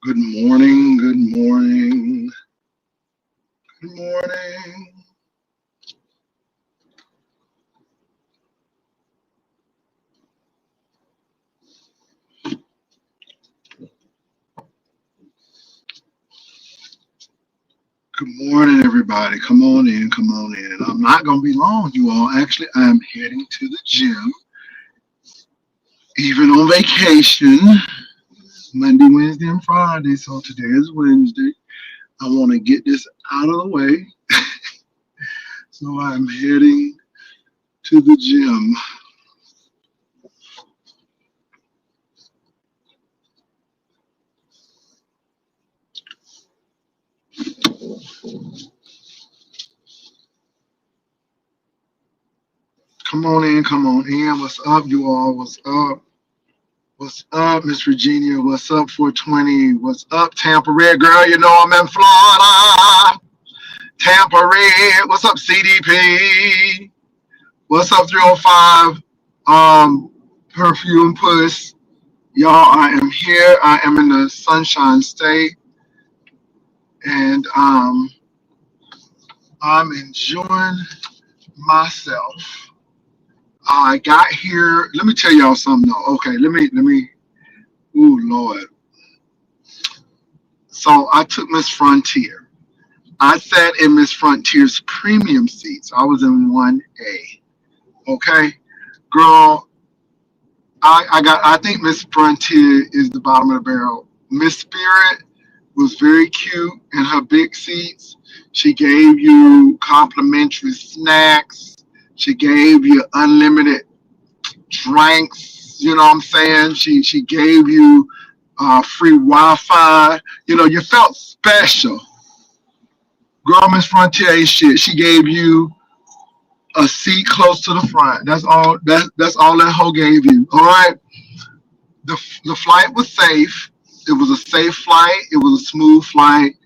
Good morning, good morning, good morning. Good morning, everybody. Come on in, come on in. I'm not going to be long, you all. Actually, I'm heading to the gym, even on vacation, Monday, Wednesday, and Friday. So today is Wednesday. I want to get this out of the way. So I'm heading to the gym. Come on in, come on in. What's up, you all? What's up? What's up, Miss Virginia? What's up, 420? What's up, Tampa Red Girl? You know I'm in Florida. Tampa Red. What's up, CDP? What's up, 305? Perfume Puss. Y'all, I am here. I am in the Sunshine State, and I'm enjoying myself. I got here. Let me tell y'all something though. Okay, let me. Ooh, Lord. So I took Miss Frontier. I sat in Miss Frontier's premium seats. I was in 1A. Okay, girl. I think Miss Frontier is the bottom of the barrel. Miss Spirit was very cute in her big seats. She gave you complimentary snacks. She gave you unlimited drinks. You know what I'm saying? She gave you free Wi-Fi. You know, you felt special. Girl, Miss Frontier ain't shit. She gave you a seat close to the front. That's all. That's all that hoe gave you. All right. The flight was safe. It was a safe flight. It was a smooth flight.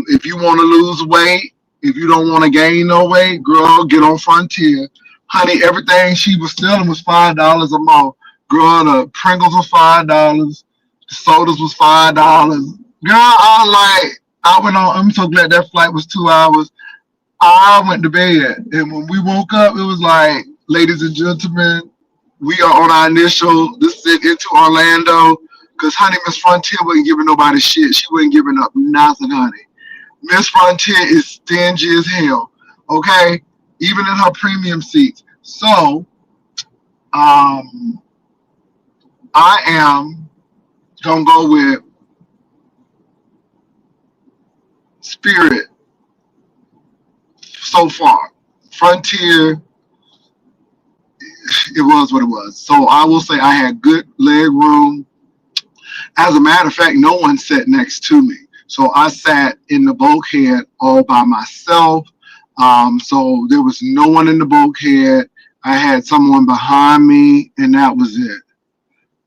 If you want to lose weight, if you don't want to gain no weight, girl, get on Frontier. Honey, everything she was selling was $5 or more. Girl, the Pringles was $5. The sodas was $5. Girl, I went on. I'm so glad that flight was 2 hours. I went to bed, and when we woke up, it was like, ladies and gentlemen, we are on our initial descent into Orlando. Cause honey, Miss Frontier wasn't giving nobody shit. She wasn't giving up nothing, honey. Miss Frontier is stingy as hell. Okay, even in her premium seats. So, um, I am gonna go with Spirit so far. Frontier, it was what it was. So I will say I had good leg room. As a matter of fact, no one sat next to me. So I sat in the bulkhead all by myself. So there was no one in the bulkhead. I had someone behind me, and that was it.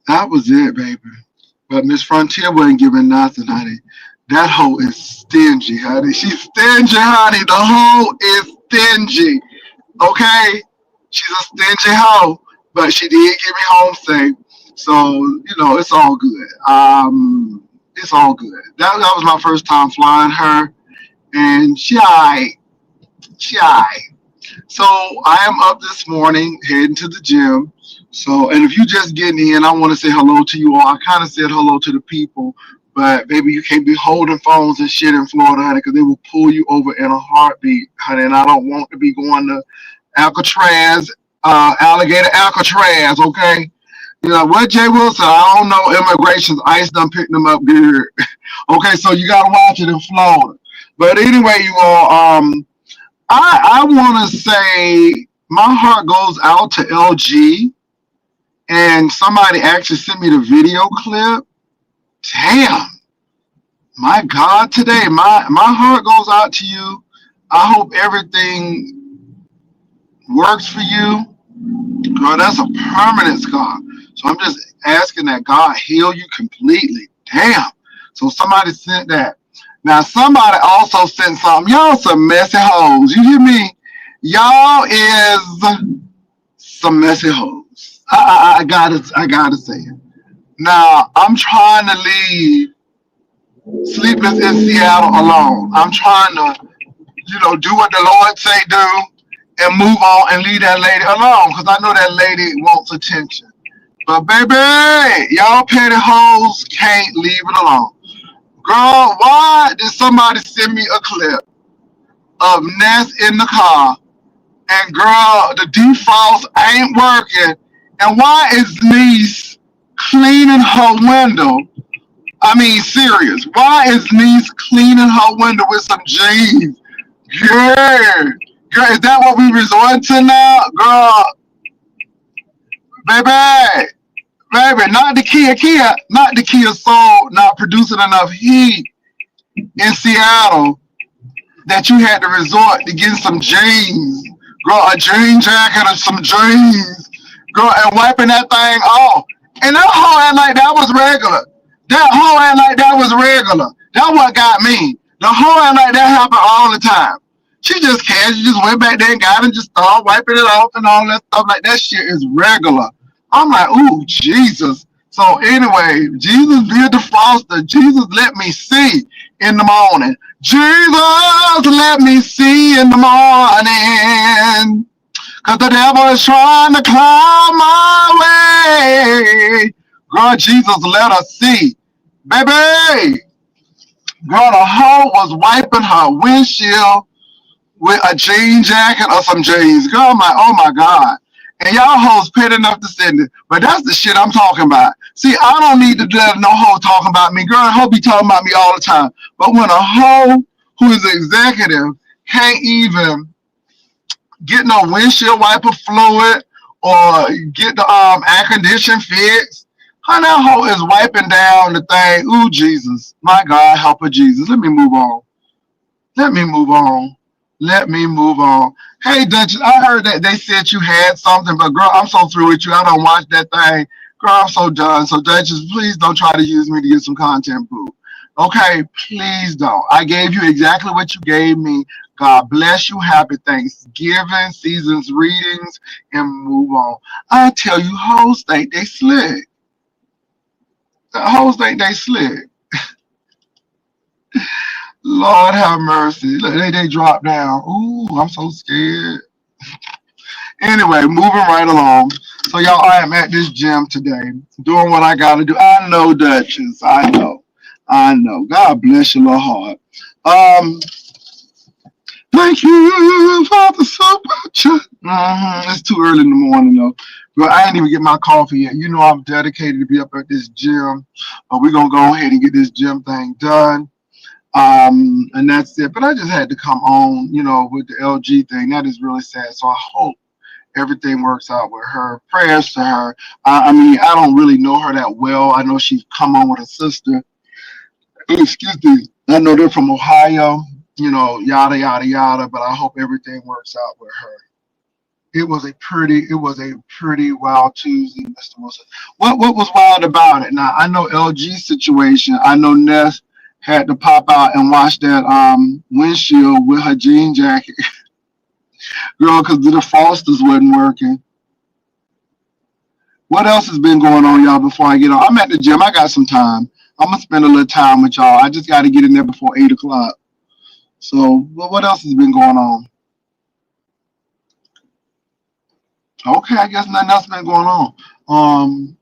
That was it, baby. But Miss Frontier wasn't giving nothing, honey. That hoe is stingy, honey. She's stingy, honey. The hoe is stingy. Okay? She's a stingy hoe. But she did get me home safe. So, it's all good. It's all good. That was my first time flying her. And she alright. She alright. So I am up this morning heading to the gym. So, and if you just getting in, I want to say hello to you all. I kind of said hello to the people, but baby, you can't be holding phones and shit in Florida, honey, because they will pull you over in a heartbeat, honey. And I don't want to be going to Alcatraz, alligator Alcatraz, okay? You know what, Jay Wilson? I don't know. Immigration's ICE done picked them up good. Okay, so you gotta watch it in Florida. But anyway, you all, I want to say my heart goes out to LG, and somebody actually sent me the video clip. Damn, my God, today my heart goes out to you. I hope everything works for you. Girl, that's a permanent scar. So I'm just asking that God heal you completely. Damn. So somebody sent that. Now somebody also sent something. Y'all some messy hoes. You hear me? Y'all is some messy hoes. I gotta say it. Now I'm trying to leave. sleepless in Seattle alone. I'm trying to, do what the Lord say do and move on and leave that lady alone because I know that lady wants attention. But baby, y'all petty hoes can't leave it alone. Girl, why did somebody send me a clip of Ness in the car and girl, the defrost ain't working and why is niece cleaning her window? I mean, serious. Why is niece cleaning her window with some jeans? Girl, girl, is that what we resort to now? Girl, baby, baby, not the not the Kia Soul, not producing enough heat in Seattle that you had to resort to getting some jeans, girl, a jean jacket or some jeans, girl, and wiping that thing off. And that whole act like that was regular. That whole act like that was regular. That what got me. The whole act like that happened all the time. She just casually just went back there and got it and just started wiping it off and all that stuff. Like that shit is regular. I'm like, ooh, Jesus. So anyway, Jesus did the foster. Jesus let me see in the morning. Jesus let me see in the morning. Cause the devil is trying to climb my way. God, Jesus let us see. Baby, girl, the hoe was wiping her windshield with a jean jacket or some jeans. Girl, I'm like, oh my God. And y'all hoes paid enough to send it. But that's the shit I'm talking about. See, I don't need to let no hoe talking about me. Girl, a hoe be talking about me all the time. But when a hoe who is an executive can't even get no windshield wiper fluid or get the air condition fixed, how that hoe is wiping down the thing. Ooh, Jesus. My God, help her, Jesus. Let me move on. Let me move on. Let me move on. Hey, Duchess, I heard that they said you had something, but girl, I'm so through with you. I don't watch that thing. Girl, I'm so done. So, Duchess, please don't try to use me to get some content, boo. Okay, please don't. I gave you exactly what you gave me. God bless you. Happy Thanksgiving, seasons readings, and move on. I tell you, hoes think they slick. The hoes think they slick. Lord have mercy. Look, they drop down. Ooh, I'm so scared. Anyway, moving right along. So y'all, I am at this gym today, doing what I gotta do. I know, Duchess. I know. I know. God bless your little heart. Um, Thank you for the super chat. It's too early in the morning though. But I ain't even get my coffee yet. You know I'm dedicated to be up at this gym. But we're gonna go ahead and get this gym thing done. And that's it. But I just had to come on, with the LG thing. That is really sad. So I hope everything works out with her. Prayers to her. I mean, I don't really know her that well. I know she's come on with her sister. Excuse me. I know they're from Ohio. Yada yada yada. But I hope everything works out with her. It was a pretty wild Tuesday, Mr. Wilson. What was wild about it? Now I know LG situation. I know Ness had to pop out and wash that windshield with her jean jacket, girl, because the defrosters wasn't working. What else has been going on, y'all? Before I get on, I'm at the gym. I got some time. I'm gonna spend a little time with y'all. I just got to get in there before 8 o'clock. So, what else has been going on? Okay, I guess nothing else been going on. Um,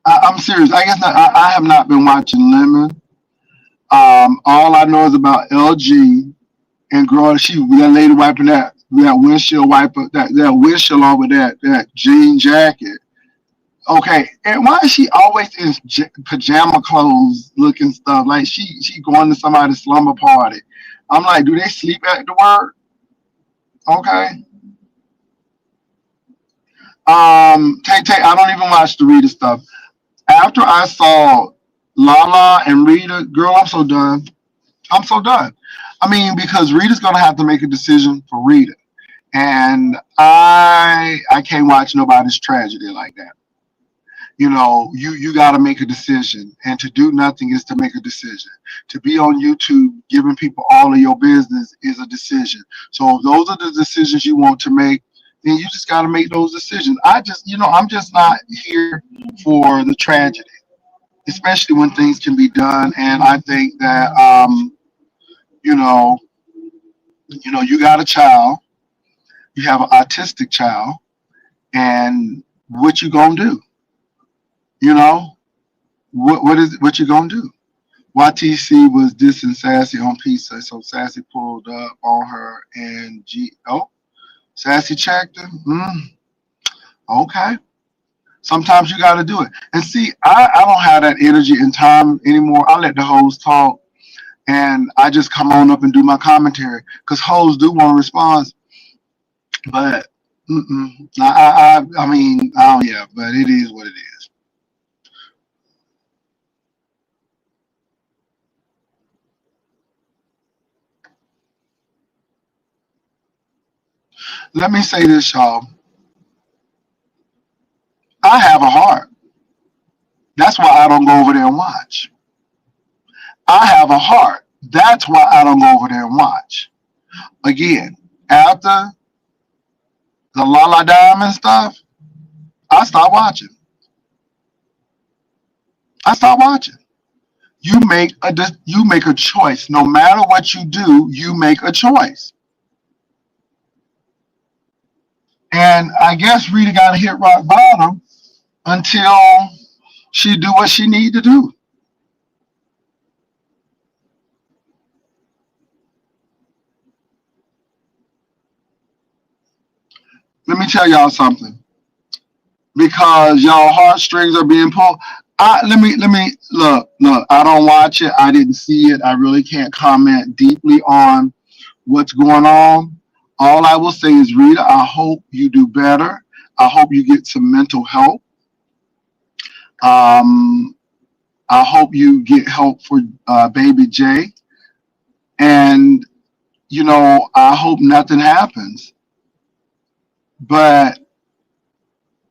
I'm serious. I guess not, I have not been watching Lemon. All I know is about LG and girl, that lady wiping that windshield wiper, that windshield off with that jean jacket. Okay, and why is she always in pajama clothes looking stuff? Like she going to somebody's slumber party. I'm like, do they sleep at the work? Okay. Tay Tay, I don't even watch the Rita stuff. After I saw Lala and Rita, girl, I'm so done. I'm so done. I mean, because Rita's gonna have to make a decision for Rita, and I can't watch nobody's tragedy like that. You got to make a decision, and to do nothing is to make a decision. To be on YouTube giving people all of your business is a decision. So if those are the decisions you want to make, then you just got to make those decisions. I'm just not here for the tragedy. especially when things can be done. And I think that you know, you got a child, you have an autistic child, and what you gonna do? You know, what you gonna do? YTC was dissing Sassy on pizza, so Sassy pulled up on her and Sassy checked her. Okay. Sometimes you got to do it. And see, I don't have that energy and time anymore. I let the hoes talk and I just come on up and do my commentary because hoes do want to respond. But I mean, oh yeah, but it is what it is. Let me say this, y'all. I have a heart. That's why I don't go over there and watch. I have a heart. That's why I don't go over there and watch. Again, after the Lala Diamond stuff, I stopped watching. I stopped watching. You make a choice. No matter what you do, you make a choice. And I guess Rita got to hit rock bottom until she do what she need to do. Let me tell y'all something. Because y'all heartstrings are being pulled. Let me look. I don't watch it. I didn't see it. I really can't comment deeply on what's going on. All I will say is, Rita, I hope you do better. I hope you get some mental help. Um, I hope you get help for baby J. And, I hope nothing happens. But,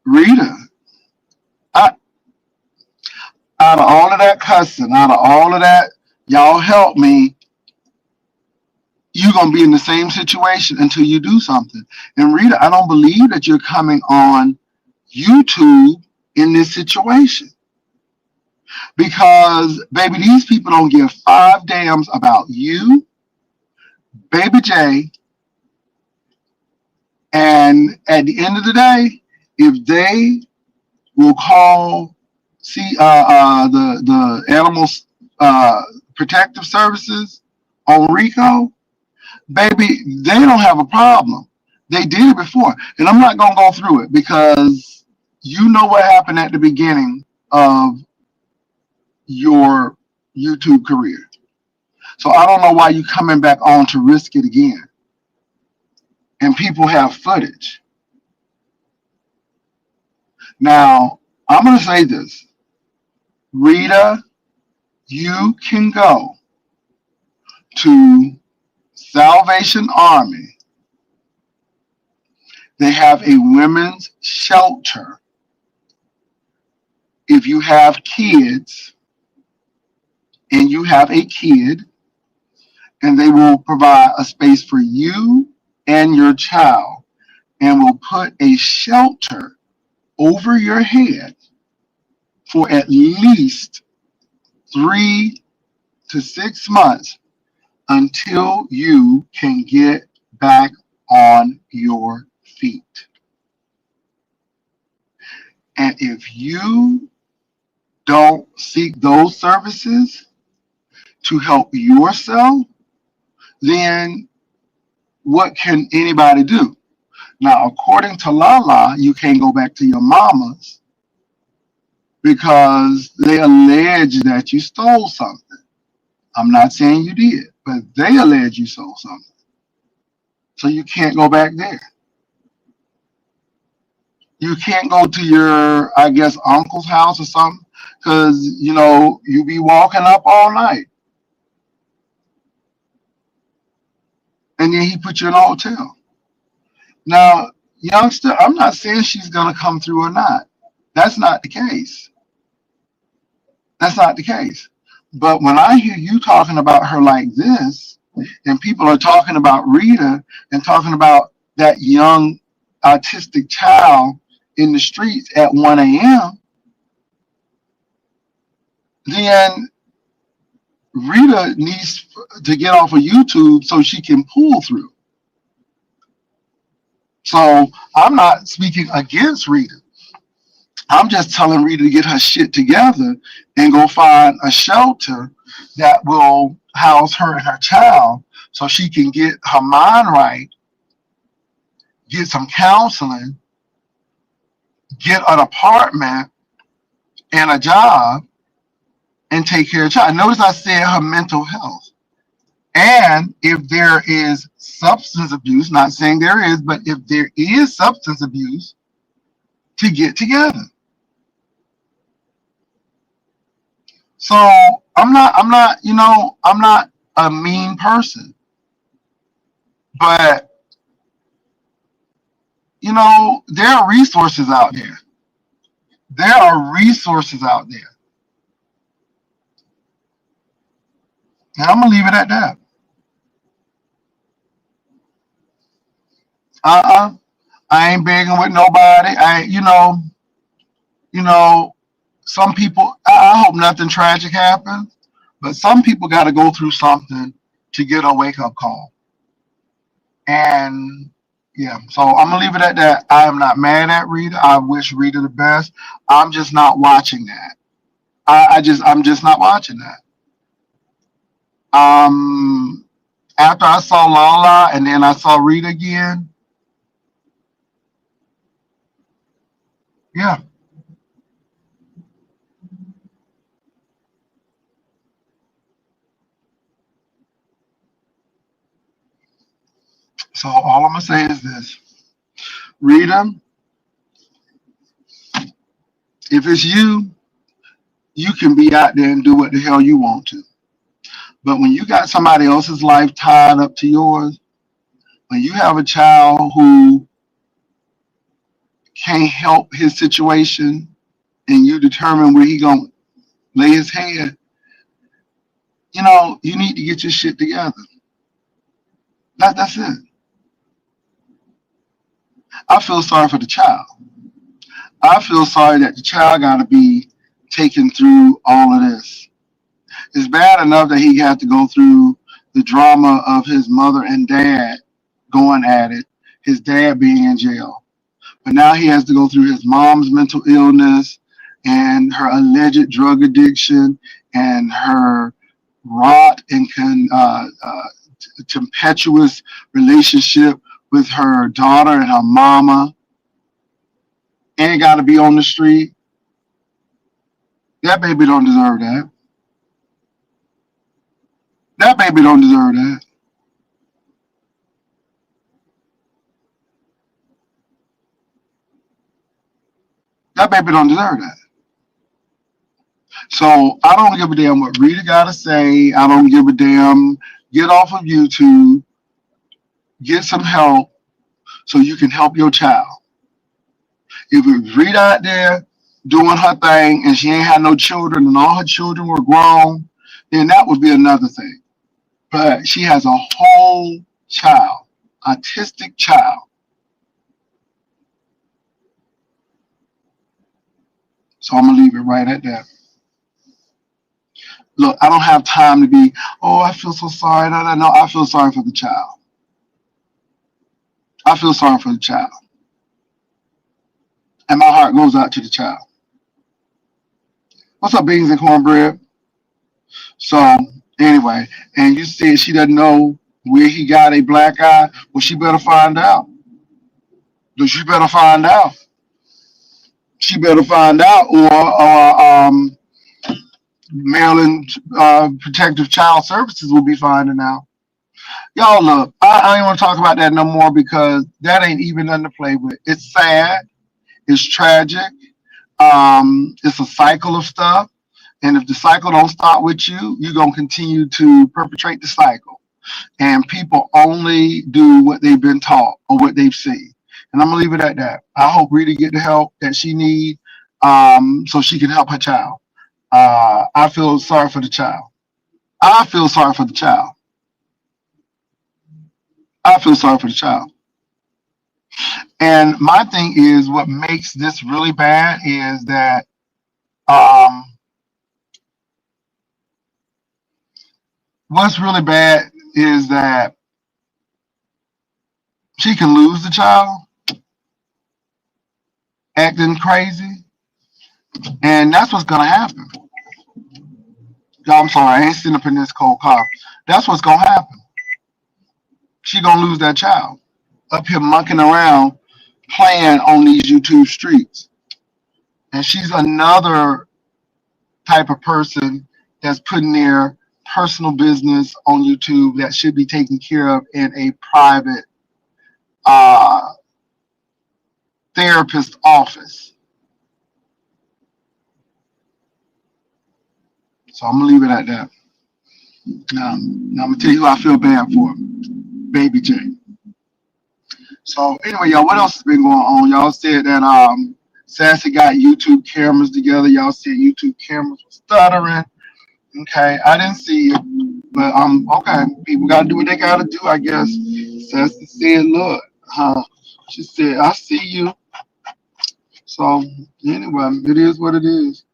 Rita, I, out of all of that cussing, out of all of that, y'all help me, you're going to be in the same situation until you do something. And, Rita, I don't believe that you're coming on YouTube in this situation. Because, baby, these people don't give five damns about you, baby J, and at the end of the day, if they will call the animal uh, protective services on Rico, baby, they don't have a problem. They did it before, and I'm not gonna go through it because you know what happened at the beginning of your YouTube career. So I don't know why you coming back on to risk it again. And people have footage. Now, I'm gonna say this. Rita, you can go to Salvation Army. They have a women's shelter. If you have kids and you have a kid, and they will provide a space for you and your child and will put a shelter over your head for at least 3 to 6 months until you can get back on your feet. And if you don't seek those services to help yourself, then what can anybody do? Now, according to Lala, you can't go back to your mama's because they allege that you stole something. I'm not saying you did, but they allege you stole something. So you can't go back there. You can't go to your, I guess, uncle's house or something because, you be walking up all night. And then he put you in a hotel. Now, youngster, I'm not saying she's going to come through or not. That's not the case. That's not the case. But when I hear you talking about her like this, and people are talking about Rita and talking about that young autistic child in the streets at 1 a.m., then Rita needs to get off of YouTube so she can pull through. So I'm not speaking against Rita. I'm just telling Rita to get her shit together and go find a shelter that will house her and her child so she can get her mind right, get some counseling, get an apartment and a job, and take care of the child. Notice I said her mental health. And if there is substance abuse, not saying there is, but if there is substance abuse, to get together. So I'm not a mean person, but there are resources out there. There are resources out there. And I'm gonna leave it at that. Uh-uh. I ain't begging with nobody. You know, some people, I hope nothing tragic happens, but some people got to go through something to get a wake up call. And yeah, so I'm gonna leave it at that. I am not mad at Rita. I wish Rita the best. I'm just not watching that. I'm just not watching that. Um, After I saw Lala and then I saw Rita again, yeah. So all I'm gonna say is this, Rita, if it's you, you can be out there and do what the hell you want to. But when you got somebody else's life tied up to yours, when you have a child who can't help his situation and you determine where he gonna lay his head, you need to get your shit together. That's it. I feel sorry for the child. I feel sorry that the child got to be taken through all of this. It's bad enough that he had to go through the drama of his mother and dad going at it, his dad being in jail. But now he has to go through his mom's mental illness and her alleged drug addiction and her wrought and tempestuous relationship with her daughter and her mama. Ain't got to be on the street. That baby don't deserve that. That baby don't deserve that. That baby don't deserve that. So I don't give a damn what Rita gotta say. I don't give a damn. Get off of YouTube. Get some help so you can help your child. If it's Rita out there doing her thing and she ain't had no children and all her children were grown, then that would be another thing. But she has a whole child, autistic child. So I'm gonna leave it right at that. Look, I don't have time to be, oh, I feel so sorry. No, no, no. I feel sorry for the child. I feel sorry for the child. And my heart goes out to the child. What's up, beans and cornbread? So, anyway, and you said she doesn't know where he got a black eye. Well, she better find out. She better find out. She better find out, or Maryland Protective Child Services will be finding out. Y'all, look, I don't want to talk about that no more because that ain't even nothing to play with. It's sad. It's tragic. It's a cycle of stuff. And if the cycle don't stop with you, you're gonna continue to perpetrate the cycle. And people only do what they've been taught or what they've seen. And I'm gonna leave it at that. I hope Rita get the help that she needs so she can help her child. I feel sorry for the child. I feel sorry for the child. I feel sorry for the child. And my thing is, what makes this really bad is that um, What's really bad is that she can lose the child acting crazy, and that's what's gonna happen. I'm sorry, I ain't sitting up in this cold car. That's what's gonna happen. She gonna lose that child up here monkeying around, playing on these YouTube streets, and she's another type of person that's putting their personal business on YouTube that should be taken care of in a private uh, therapist office. So I'm gonna leave it at that. Now I'm gonna tell you who I feel bad for, Baby J. So anyway, y'all, what else has been going on? Y'all said that Sassy got YouTube cameras together. Y'all said YouTube cameras were stuttering. Okay, I didn't see it, but okay. People gotta do what they gotta do, I guess. Sassy said, "Look, she said, I see you." So anyway, it is what it is.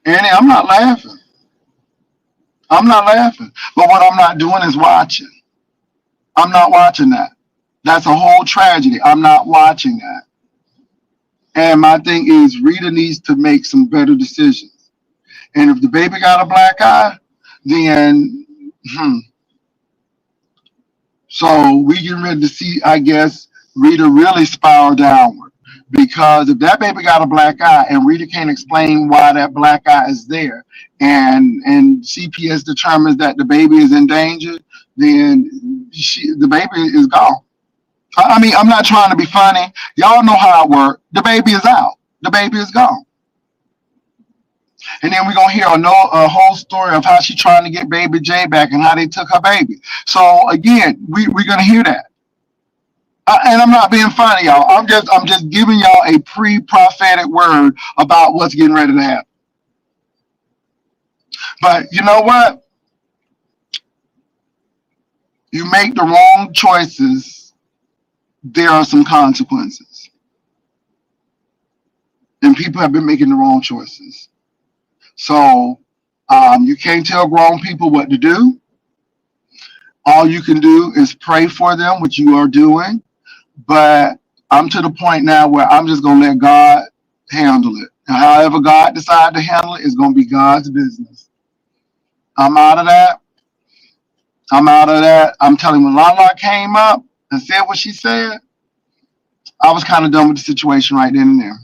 Annie, I'm not laughing. I'm not laughing. But what I'm not doing is watching. I'm not watching that. That's a whole tragedy. I'm not watching that. And my thing is, Rita needs to make some better decisions. And if the baby got a black eye, then so we getting ready to see, I guess, Rita really spiral downward. Because if that baby got a black eye and Rita can't explain why that black eye is there, and CPS determines that the baby is in danger, then the baby is gone. I mean, I'm not trying to be funny. Y'all know how it works. The baby is out. The baby is gone. And then we're gonna hear a whole story of how she trying to get baby J back and how they took her baby. So again, we're gonna hear that. And I'm not being funny, y'all. I'm just giving y'all a pre-prophetic word about what's getting ready to happen. But you know what? You make the wrong choices, there are some consequences. And people have been making the wrong choices. So you can't tell grown people what to do. All you can do is pray for them, which you are doing. But I'm to the point now where I'm just going to let God handle it. And however God decides to handle it is going to be God's business. I'm out of that. I'm out of that. I'm telling you, when Lala came up and said what she said, I was kind of done with the situation right then and there.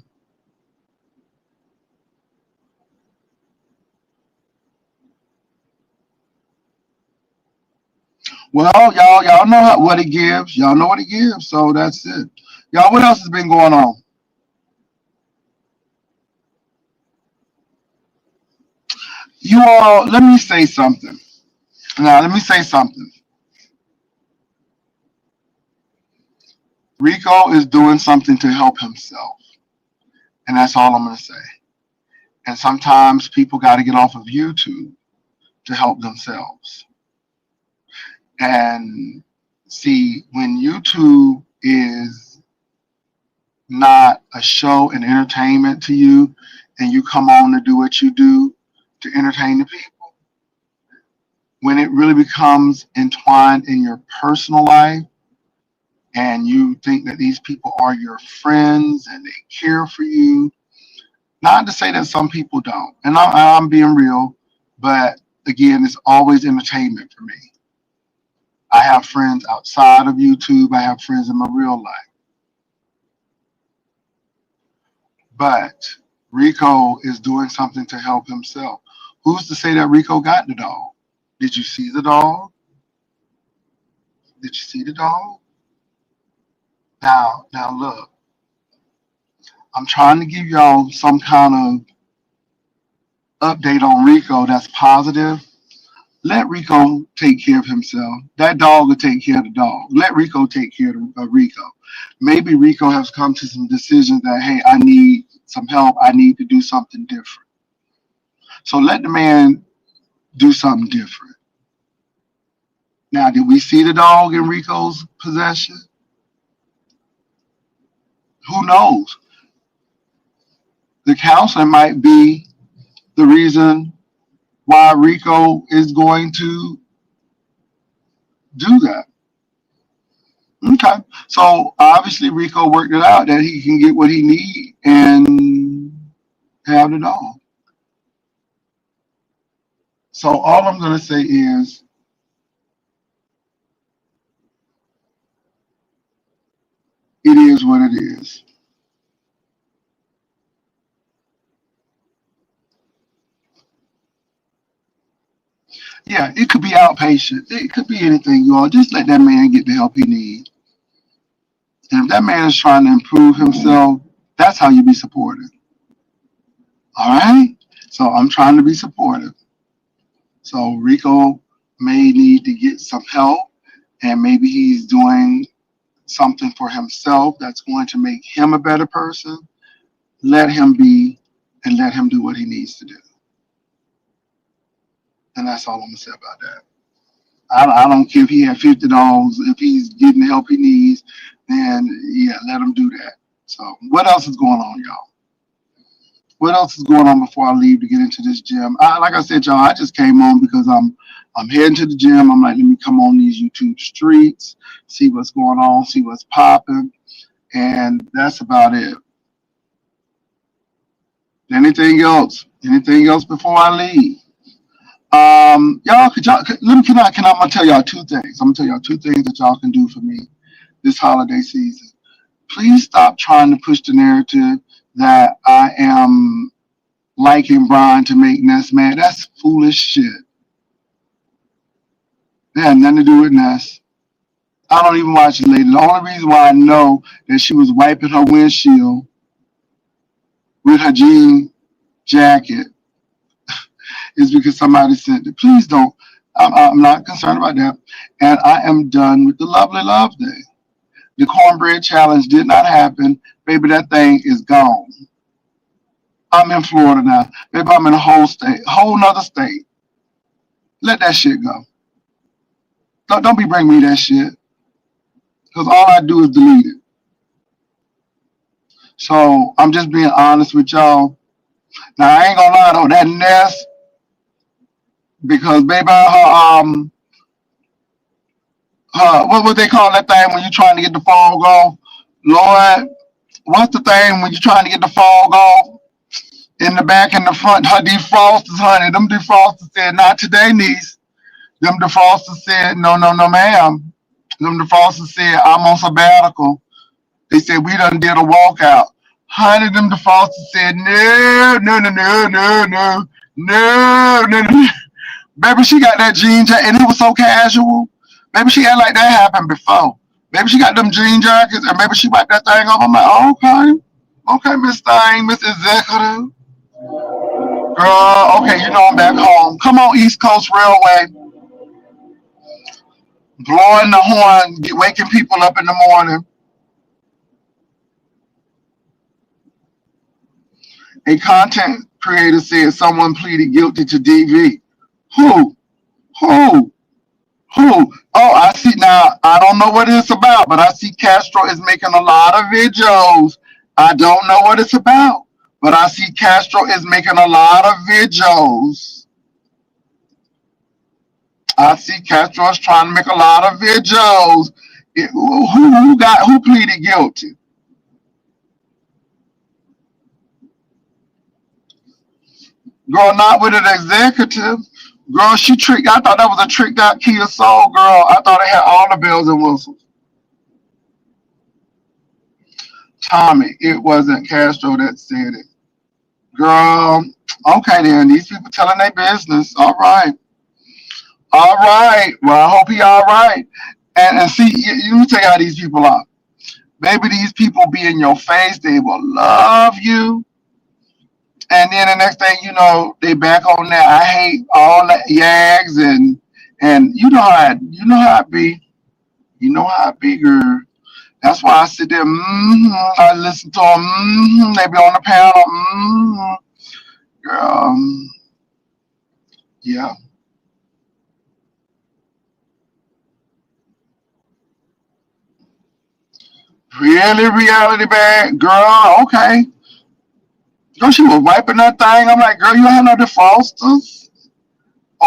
Well, y'all know what it gives. Y'all know what it gives. So that's it. Y'all, what else has been going on? You all, let me say something. Now, let me say something. Rico is doing something to help himself. And that's all I'm going to say. And sometimes people got to get off of YouTube to help themselves. And see, when YouTube is not a show and entertainment to you, and you come on to do what you do to entertain the people, when it really becomes entwined in your personal life, and you think that these people are your friends and they care for you, not to say that some people don't, and I'm being real, but again, it's always entertainment for me. I have friends outside of YouTube. I have friends in my real life. But Rico is doing something to help himself. Who's to say that Rico got the dog? Did you see the dog? Did you see the dog? Now look, I'm trying to give y'all some kind of update on Rico that's positive. Let Rico take care of himself. That dog will take care of the dog. Let Rico take care of Rico. Maybe Rico has come to some decisions that, hey, I need some help. I need to do something different. So let the man do something different. Now, did we see the dog in Rico's possession? Who knows? The counselor might be the reason why Rico is going to do that. Okay. So obviously Rico worked it out that he can get what he need and have the dog. So all I'm gonna say is it is what it is. Yeah, it could be outpatient. It could be anything, you all. Just let that man get the help he needs. And if that man is trying to improve himself, that's how you be supportive. All right? So I'm trying to be supportive. So Rico may need to get some help, and maybe he's doing something for himself that's going to make him a better person. Let him be and let him do what he needs to do. And that's all I'm going to say about that. I don't care if he had $50, if he's getting the help he needs, then yeah, let him do that. So, what else is going on, y'all? What else is going on before I leave to get into this gym? Like I said, y'all, I just came on because I'm heading to the gym. I'm like, let me come on these YouTube streets, see what's going on, see what's popping, and that's about it. Anything else? Anything else before I leave? Y'all, let me I'm gonna tell y'all two things. I'm gonna tell y'all two things that y'all can do for me this holiday season. Please stop trying to push the narrative that I am liking Brian to make Ness mad. That's foolish shit. It had nothing to do with Ness. I don't even watch it later. The only reason why I know that she was wiping her windshield with her jean jacket is because somebody sent it. Please don't. I'm not concerned about that. And I am done with the Lovely Love Day. The cornbread challenge did not happen. Baby, that thing is gone. I'm in Florida now. Baby, I'm in a whole nother state. Let that shit go. Don't be bringing me that shit. Because all I do is delete it. So I'm just being honest with y'all. Now I ain't gonna lie though, that Ness, because baby, what they call that thing when you trying to get the fog off? Lord, what's the thing when you trying to get the fog off? In the back and the front, her defrosters, honey, them defrosters said, not today, niece. Them defrosters said, no, no, no, ma'am. Them defrosters said, I'm on sabbatical. They said, we done did a walkout. Honey, them defrosters said, no, no, no, no, no, no, no, no, no. Baby, she got that jean jacket, and it was so casual. Maybe she had like that happened before. Maybe she got them jean jackets, and maybe she wiped that thing off. I'm like, oh, okay. Okay, Miss Thing, Miss Executive. Girl, okay, you know I'm back home. Come on, East Coast Railway, blowing the horn, waking people up in the morning. A content creator said someone pleaded guilty to DV. Who? Who? Who? Oh, I see now. I don't know what it's about, but I see Castro is making a lot of videos. I don't know what it's about, but I see Castro is making a lot of videos. I see Castro is trying to make a lot of videos. Who pleaded guilty? Girl, not with an executive. Girl, she tricked. I thought that was a tricked out Kia Soul, girl. I thought it had all the bells and whistles. Tommy, it wasn't Castro that said it. Girl, okay then. These people telling their business. All right. All right. Well, I hope he all right. And see, let me tell you how these people are. Maybe these people be in your face. They will love you. And then the next thing you know, they back on that. I hate all that yags and you know how I be. You know how I be, girl. That's why I sit there. I listen to them. They be on the panel. Girl, yeah. Really, reality bag, girl. Okay. Girl, she was wiping that thing. I'm like, girl, you don't have no defrosters?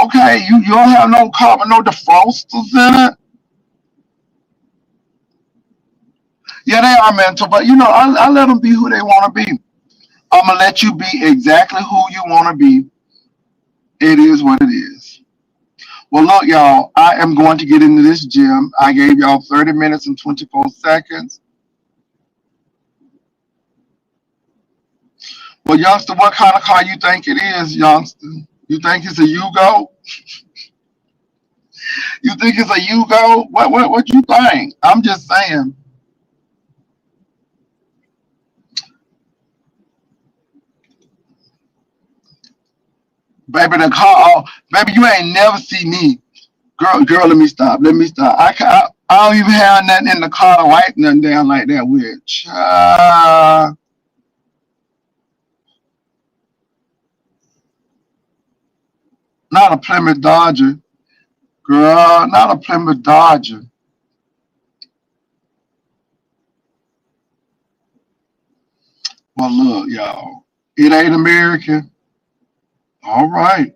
Okay, you don't have no carbon, no defrosters in it? Yeah, they are mental, but I let them be who they want to be. I'm gonna let you be exactly who you want to be. It is what it is. Well, look, y'all, I am going to get into this gym. I gave y'all 30 minutes and 24 seconds. Well, youngster, what kind of car you think it is, youngster? You think it's a Yugo? You think it's a Yugo? What you think? I'm just saying. Baby, the car, baby, you ain't never see me. Girl, let me stop. Let me stop. I don't even have nothing in the car to wipe nothing down like that with. Not a Plymouth Dodger. Girl, not a Plymouth Dodger. Well, look, y'all. It ain't American. All right.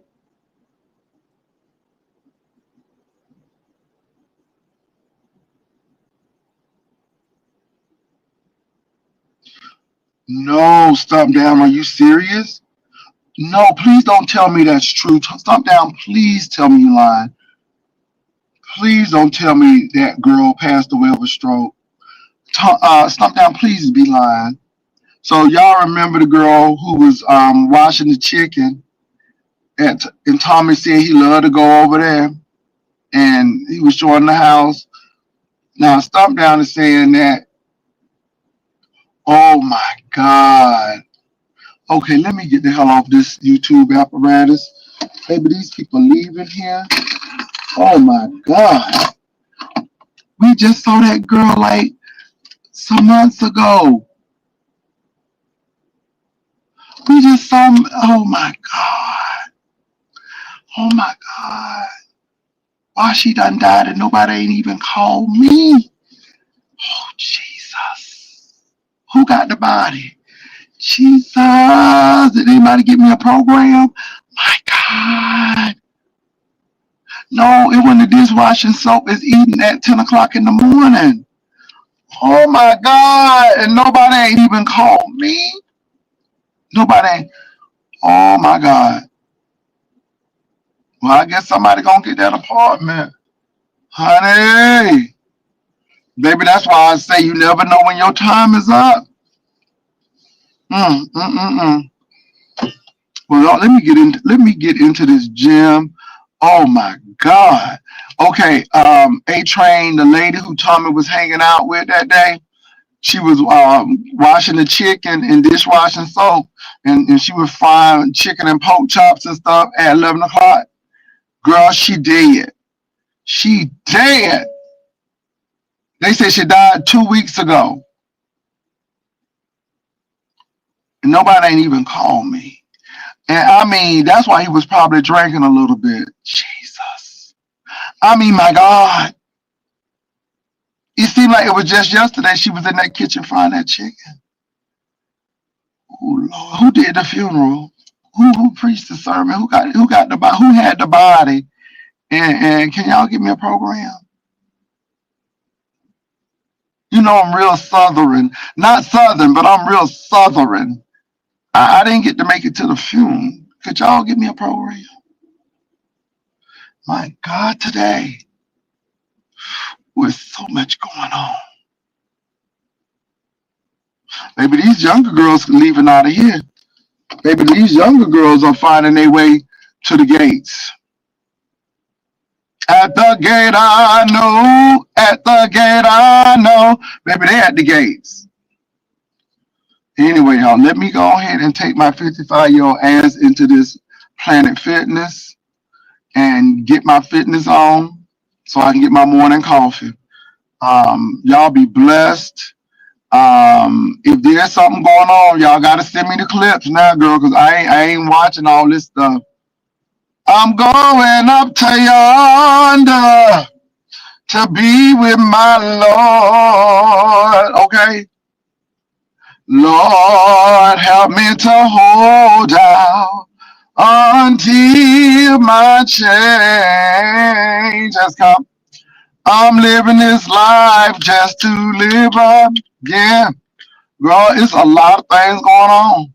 No, stop down. Are you serious? No, please don't tell me that's true. Stop down. Please tell me you lying. Please don't tell me that girl passed away of a stroke. Stop down. Please be lying. So y'all remember the girl who was washing the chicken, and Tommy said he loved to go over there, and he was showing the house. Now stop down and saying that. Oh my God. Okay, let me get the hell off this YouTube apparatus. Maybe these people leaving here. Oh my God. We just saw that girl like some months ago. We just saw. Oh my God. Oh my God. Why she done died and nobody ain't even called me? Oh Jesus. Who got the body? Jesus. Did anybody give me a program? My God. No, it wasn't the dishwashing soap. It's eating at 10 o'clock in the morning. Oh my God. And nobody ain't even called me. Nobody ain't. Oh my God. Well, I guess somebody gonna get that apartment. Honey. Baby, that's why I say you never know when your time is up. Mm, mm, mm, mm. Well, let me get into this gym. Oh my God. Okay, A Train, the lady who Tommy was hanging out with that day, she was washing the chicken and dishwashing soap, and she was frying chicken and pork chops and stuff at 11 o'clock. Girl, she dead. She dead. They said she died 2 weeks ago. And nobody ain't even called me. And I mean, that's why he was probably drinking a little bit. Jesus. I mean, my God. It seemed like it was just yesterday she was in that kitchen frying that chicken. Oh Lord, who did the funeral? Who preached the sermon? Who got the body? Who had the body? And can y'all give me a program? You know I'm real southern, not southern, but I'm real southern. I didn't get to make it to the funeral. Could y'all give me a program? My God, today with so much going on. Maybe these younger girls leaving out of here. Maybe these younger girls are finding their way to the gates. At the gate I know, at the gate I know. Maybe they at the gates. Anyway, y'all, let me go ahead and take my 55-year-old ass into this Planet Fitness and get my fitness on so I can get my morning coffee. Y'all be blessed. If there's something going on, y'all gotta send me the clips now, girl, because I ain't watching all this stuff. I'm going up to yonder to be with my Lord. Okay. Lord, help me to hold out until my change has come. I'm living this life just to live up. Yeah, girl, it's a lot of things going on.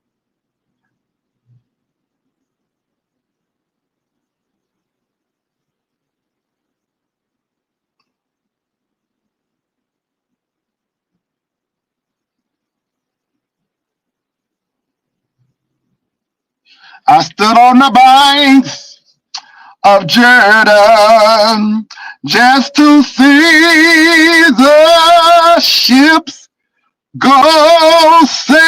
I stood on the banks of Jordan just to see the ships go sailing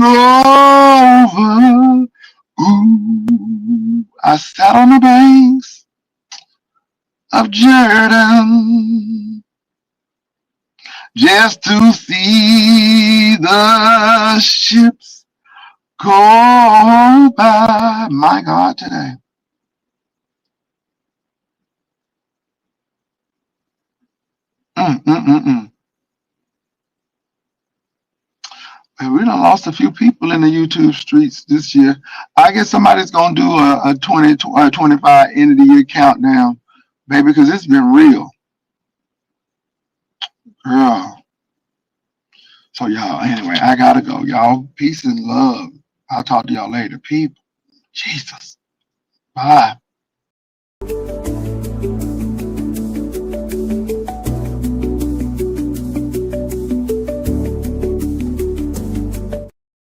over. Ooh, I sat on the banks of Jordan just to see the ships go by. My God, today. Mm, mm, mm, mm. And we done lost a few people in the YouTube streets this year. I guess somebody's gonna do a 25 end of the year countdown, baby, because it's been real, girl. So y'all, anyway, I gotta go, y'all. Peace and love. I'll talk to y'all later, people. Jesus, bye.